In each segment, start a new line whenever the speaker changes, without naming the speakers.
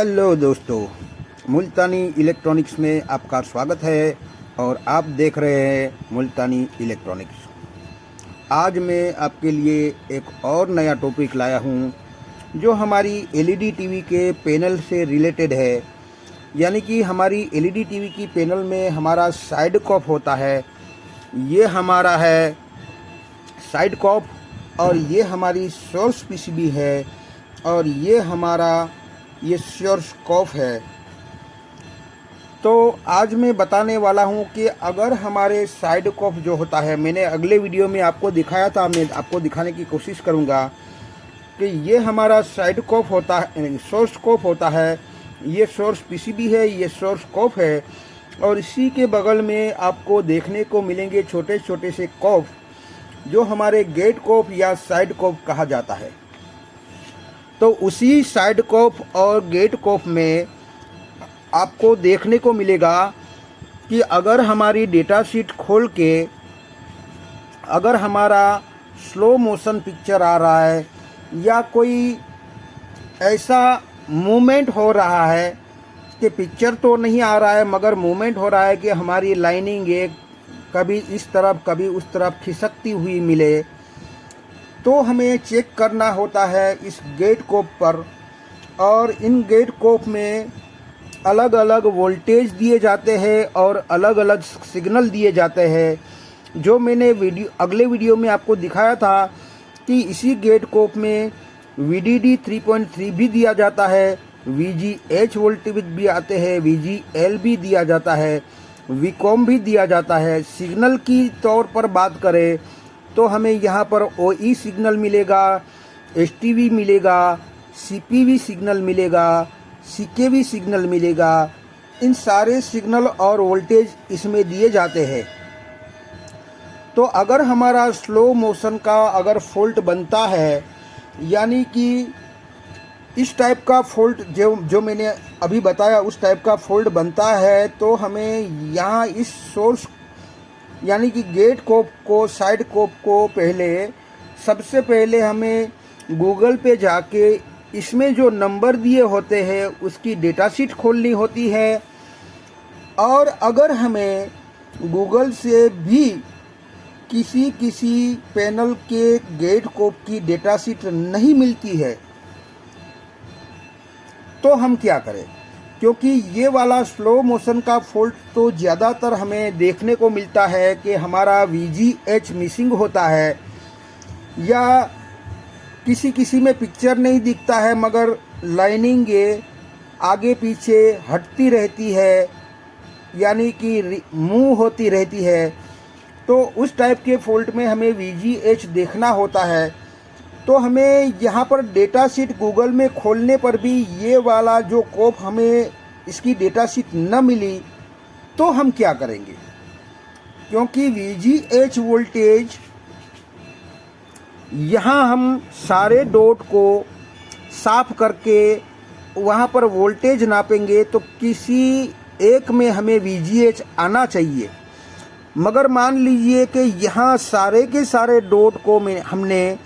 Hello दोस्तों, मुल्तानी electronics में आपका स्वागत है और आप देख रहे हैं मुल्तानी इलेक्ट्रॉनिक्स। आज मैं आपके लिए एक और नया टॉपिक लाया हूं जो हमारी एलईडी टीवी के पैनल से रिलेटेड है। यानी कि हमारी एलईडी टीवी की पैनल में हमारा साइड कॉप होता है, ये हमारा है साइड कॉप और ये हमारी सोर्स पीसीबी है और ये सोर्स कॉप है। तो आज मैं बताने वाला हूं कि अगर हमारे साइड कॉप जो होता है, मैंने अगले वीडियो में आपको दिखाया था, मैं आपको दिखाने की कोशिश करूंगा कि ये हमारा साइड कॉप होता है, सोर्स कॉप होता है, ये सोर्स पीसीबी है, ये सोर्स कॉप है और इसी के बगल में आपको देखने को मिलेंगे छोटे छोटे से कॉप जो हमारे गेट कॉप या साइड कॉप कहा जाता है। तो उसी साइड कॉप और गेट कॉप में आपको देखने को मिलेगा कि अगर हमारी डेटा शीट खोल के अगर हमारा स्लो मोशन पिक्चर आ रहा है या कोई ऐसा मूवमेंट हो रहा है कि पिक्चर तो नहीं आ रहा है मगर मूवमेंट हो रहा है कि हमारी लाइनिंग एक कभी इस तरफ कभी उस तरफ खिसकती हुई मिले, तो हमें चेक करना होता है इस गेट कोप पर। और इन गेट कोप में अलग अलग वोल्टेज दिए जाते हैं और अलग अलग सिग्नल दिए जाते हैं, जो मैंने अगले वीडियो में आपको दिखाया था कि इसी गेट कोप में VDD 3.3 भी दिया जाता है, VGH वोल्टेज भी आते हैं, VGL भी दिया जाता है, VCOM भी दिया जाता है। सिग्नल की तौर पर बात करें तो हमें यहाँ पर OE सिग्नल मिलेगा, STV मिलेगा, CPV सिग्नल मिलेगा, CKV सिग्नल मिलेगा। इन सारे सिग्नल और वोल्टेज इसमें दिए जाते हैं। तो अगर हमारा स्लो मोशन का अगर फॉल्ट बनता है, यानी कि इस टाइप का फॉल्ट जो मैंने अभी बताया उस टाइप का फॉल्ट बनता है, तो हमें यहाँ इस सोर्स यानी कि गेट कोप को, साइड कोप को सबसे पहले हमें गूगल पे जाके इसमें जो नंबर दिए होते हैं उसकी डेटा शीट खोलनी होती है। और अगर हमें गूगल से भी किसी पैनल के गेट कोप की डेटा शीट नहीं मिलती है तो हम क्या करें, क्योंकि ये वाला स्लो मोशन का फॉल्ट तो ज़्यादातर हमें देखने को मिलता है कि हमारा VGH मिसिंग होता है या किसी में पिक्चर नहीं दिखता है मगर लाइनिंग ये आगे पीछे हटती रहती है, यानी कि मूव होती रहती है। तो उस टाइप के फॉल्ट में हमें VGH देखना होता है। तो हमें यहाँ पर डेटा शीट गूगल में खोलने पर भी ये वाला जो कोप हमें इसकी डेटा शीट न मिली तो हम क्या करेंगे, क्योंकि VGH वोल्टेज यहाँ हम सारे डॉट को साफ करके वहाँ पर वोल्टेज नापेंगे तो किसी एक में हमें VGH आना चाहिए। मगर मान लीजिए कि यहाँ सारे के सारे डॉट को हमने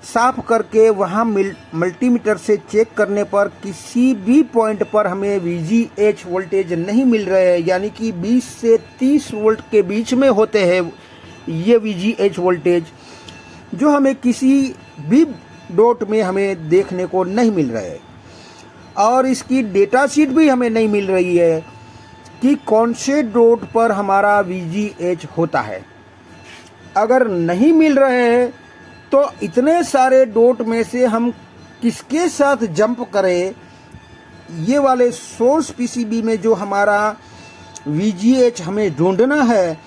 साफ करके वहाँ मल्टीमीटर से चेक करने पर किसी भी पॉइंट पर हमें VGH वोल्टेज नहीं मिल रहे हैं, यानी कि 20 से 30 वोल्ट के बीच में होते हैं ये VGH वोल्टेज, जो हमें किसी भी डॉट में हमें देखने को नहीं मिल रहे हैं। और इसकी डेटा शीट भी हमें नहीं मिल रही है कि कौन से डॉट पर हमारा VGH होता है। अगर नहीं मिल रहे हैं तो इतने सारे डॉट में से हम किसके साथ जंप करें। ये वाले सोर्स पीसीबी में जो हमारा VGH हमें ढूंढना है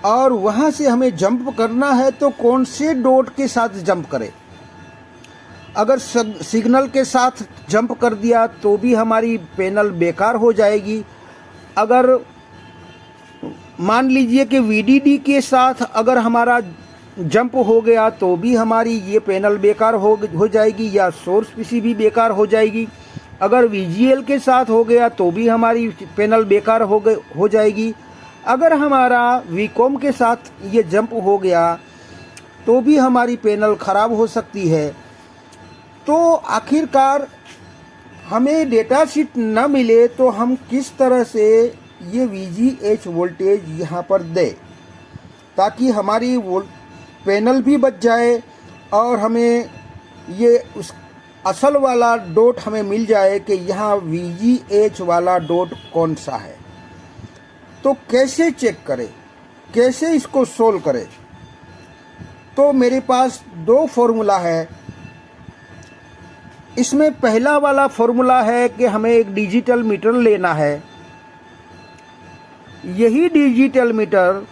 और वहाँ से हमें जंप करना है तो कौन से डॉट के साथ जंप करें। अगर सिग्नल के साथ जंप कर दिया तो भी हमारी पैनल बेकार हो जाएगी। अगर मान लीजिए कि VDD के साथ अगर हमारा जंप हो गया तो भी हमारी ये पैनल बेकार हो जाएगी या सोर्स पीसीबी बेकार हो जाएगी। अगर VGL के साथ हो गया तो भी हमारी पैनल बेकार हो जाएगी। अगर हमारा VCOM के साथ ये जंप हो गया तो भी हमारी पैनल ख़राब हो सकती है। तो आखिरकार हमें डेटा शीट न मिले तो हम किस तरह से ये VGH वोल्टेज यहाँ पर दें ताकि हमारी पैनल भी बच जाए और हमें ये उस असल वाला डॉट हमें मिल जाए कि यहाँ VGH वाला डॉट कौन सा है। तो कैसे चेक करें, कैसे इसको सोल्व करें? तो मेरे पास दो फॉर्मूला है। इसमें पहला वाला फॉर्मूला है कि हमें एक डिजिटल मीटर लेना है। यही डिजिटल मीटर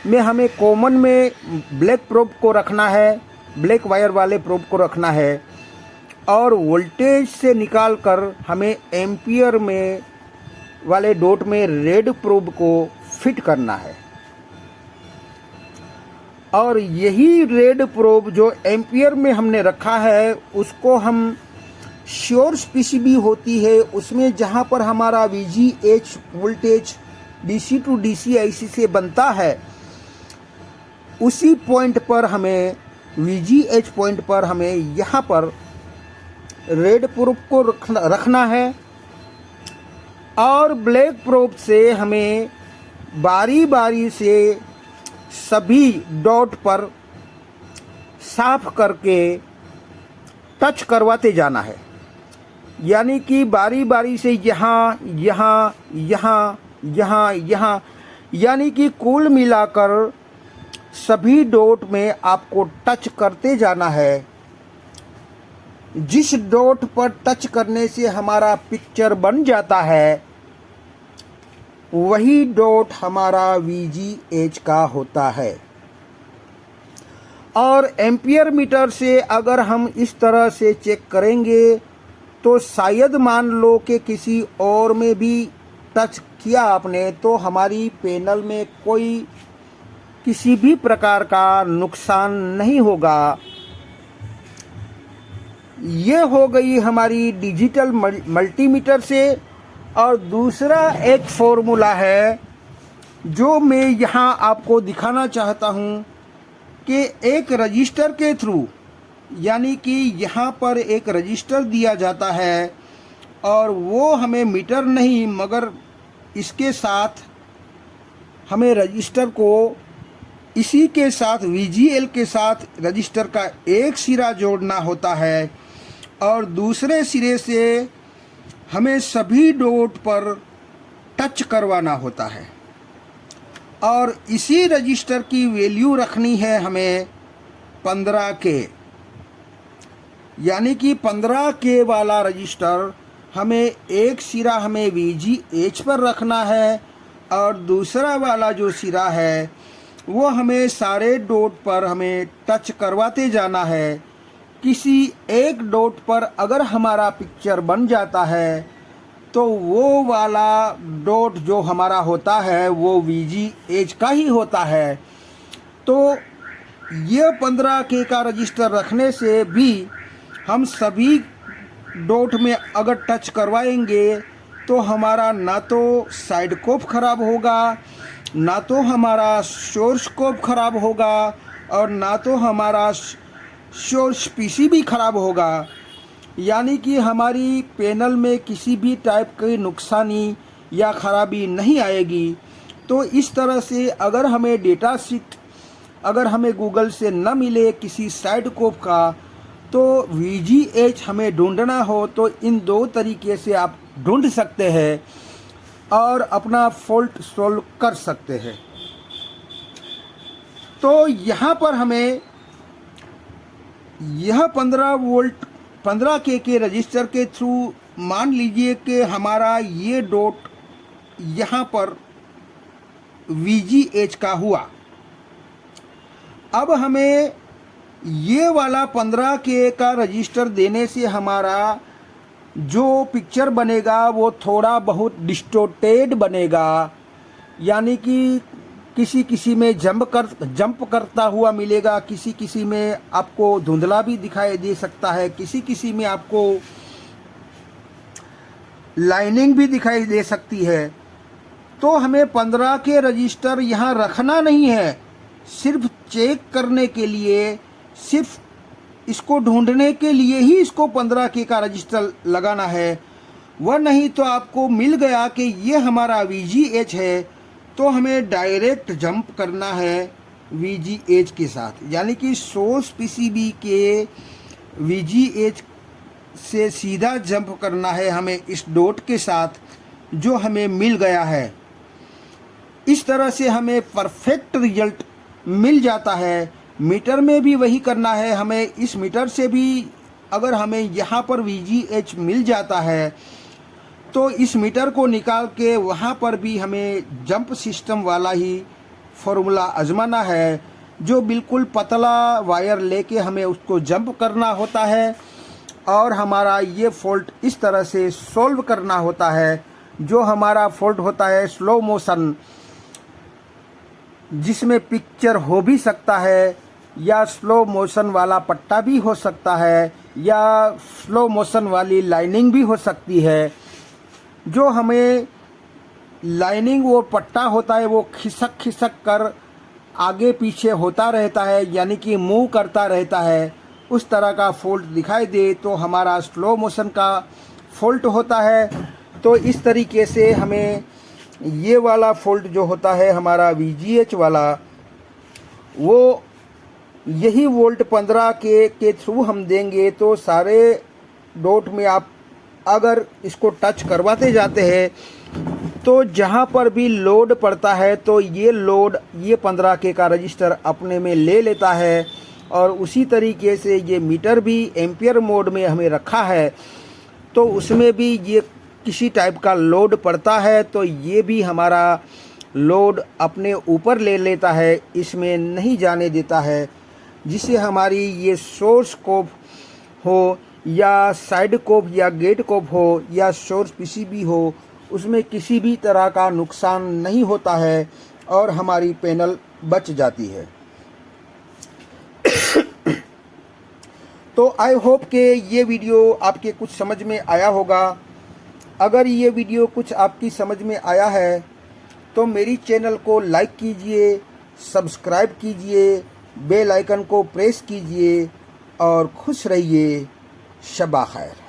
में हमें कॉमन में ब्लैक प्रोब को रखना है, ब्लैक वायर वाले प्रोब को रखना है और वोल्टेज से निकालकर हमें एम्पियर में वाले डॉट में रेड प्रोब को फिट करना है। और यही रेड प्रोब जो एम्पियर में हमने रखा है उसको हम सोर्स पीसीबी होती है उसमें जहाँ पर हमारा VGH voltage DC to DC IC से बनता है उसी पॉइंट पर हमें VGH पॉइंट पर हमें यहाँ पर रेड प्रोब को रखना है और ब्लैक प्रोब से हमें बारी बारी से सभी डॉट पर साफ करके टच करवाते जाना है। यानी कि बारी बारी से यहाँ यहाँ यहाँ यहाँ यहाँ यानी कि कुल मिलाकर सभी डॉट में आपको टच करते जाना है। जिस डॉट पर टच करने से हमारा पिक्चर बन जाता है वही डॉट हमारा VGH का होता है। और एम्पियर मीटर से अगर हम इस तरह से चेक करेंगे तो शायद मान लो कि किसी और में भी टच किया आपने तो हमारी पैनल में कोई किसी भी प्रकार का नुकसान नहीं होगा। ये हो गई हमारी डिजिटल मल्टीमीटर से। और दूसरा एक फॉर्मूला है जो मैं यहाँ आपको दिखाना चाहता हूँ कि एक रजिस्टर के थ्रू, यानी कि यहाँ पर एक रजिस्टर दिया जाता है और वो हमें मीटर नहीं मगर इसके साथ हमें रजिस्टर को इसी के साथ VGL के साथ रजिस्टर का एक सिरा जोड़ना होता है और दूसरे सिरे से हमें सभी डॉट पर टच करवाना होता है। और इसी रजिस्टर की वैल्यू रखनी है हमें 15K, यानी कि 15K वाला रजिस्टर हमें एक सिरा हमें VGH पर रखना है और दूसरा वाला जो सिरा है वो हमें सारे डॉट पर हमें टच करवाते जाना है। किसी एक डॉट पर अगर हमारा पिक्चर बन जाता है तो वो वाला डॉट जो हमारा होता है वो VGH का ही होता है। तो ये 15K का रजिस्टर रखने से भी हम सभी डॉट में अगर टच करवाएंगे तो हमारा ना तो साइड स्कोप ख़राब होगा, ना तो हमारा सोर्स स्कोप ख़राब होगा और ना तो हमारा सोर्स पीसीबी ख़राब होगा। यानी कि हमारी पैनल में किसी भी टाइप की नुकसानी या ख़राबी नहीं आएगी। तो इस तरह से अगर हमें डेटा शीट अगर हमें गूगल से न मिले किसी साइड स्कोप का तो VGH हमें ढूंढना हो तो इन दो तरीके से आप ढूंढ सकते हैं और अपना फॉल्ट सॉल्व कर सकते हैं। तो यहाँ पर हमें यह 15K के रजिस्टर के थ्रू मान लीजिए कि हमारा ये डॉट यहाँ पर VGH का हुआ। अब हमें ये वाला 15K का रजिस्टर देने से हमारा जो पिक्चर बनेगा वो थोड़ा बहुत डिस्टोर्टेड बनेगा, यानी कि किसी किसी में जंप करता हुआ मिलेगा, किसी किसी में आपको धुंधला भी दिखाई दे सकता है, किसी किसी में आपको लाइनिंग भी दिखाई दे सकती है। तो हमें 15K रजिस्टर यहाँ रखना नहीं है, सिर्फ चेक करने के लिए सिर्फ इसको ढूंढने के लिए ही इसको 15K का रजिस्टर लगाना है, वह नहीं तो आपको मिल गया कि ये हमारा VGH है तो हमें डायरेक्ट जंप करना है VGH के साथ, यानी कि सोर्स PCB के VGH से सीधा जंप करना है हमें इस डॉट के साथ जो हमें मिल गया है। इस तरह से हमें परफेक्ट रिजल्ट मिल जाता है। मीटर में भी वही करना है हमें। इस मीटर से भी अगर हमें यहाँ पर VGH मिल जाता है तो इस मीटर को निकाल के वहाँ पर भी हमें जंप सिस्टम वाला ही फॉर्मूला आजमाना है, जो बिल्कुल पतला वायर लेके हमें उसको जंप करना होता है और हमारा ये फॉल्ट इस तरह से सॉल्व करना होता है। जो हमारा फॉल्ट होता है स्लो मोशन, जिसमें पिक्चर हो भी सकता है या स्लो मोशन वाला पट्टा भी हो सकता है या स्लो मोशन वाली लाइनिंग भी हो सकती है। जो हमें लाइनिंग वो पट्टा होता है वो खिसक खिसक कर आगे पीछे होता रहता है, यानी कि मूव करता रहता है। उस तरह का फॉल्ट दिखाई दे तो हमारा स्लो मोशन का फॉल्ट होता है। तो इस तरीके से हमें ये वाला फॉल्ट जो होता है हमारा VGH वाला, वो यही वोल्ट 15K के थ्रू हम देंगे तो सारे डॉट में आप अगर इसको टच करवाते जाते हैं तो जहाँ पर भी लोड पड़ता है तो ये लोड ये 15K का रजिस्टर अपने में ले लेता है। और उसी तरीके से ये मीटर भी एम्पियर मोड में हमें रखा है तो उसमें भी ये किसी टाइप का लोड पड़ता है तो ये भी हमारा लोड अपने ऊपर ले लेता है, इसमें नहीं जाने देता है, जिससे हमारी ये सोर्स कोप हो या साइड कोप या गेट कोप हो या सोर्स PCB हो, उसमें किसी भी तरह का नुकसान नहीं होता है और हमारी पैनल बच जाती है। तो आई होप कि ये वीडियो आपके कुछ समझ में आया होगा। अगर ये वीडियो कुछ आपकी समझ में आया है तो मेरी चैनल को लाइक कीजिए, सब्सक्राइब कीजिए, बेल आइकन को प्रेस कीजिए और खुश रहिए। शबा खैर।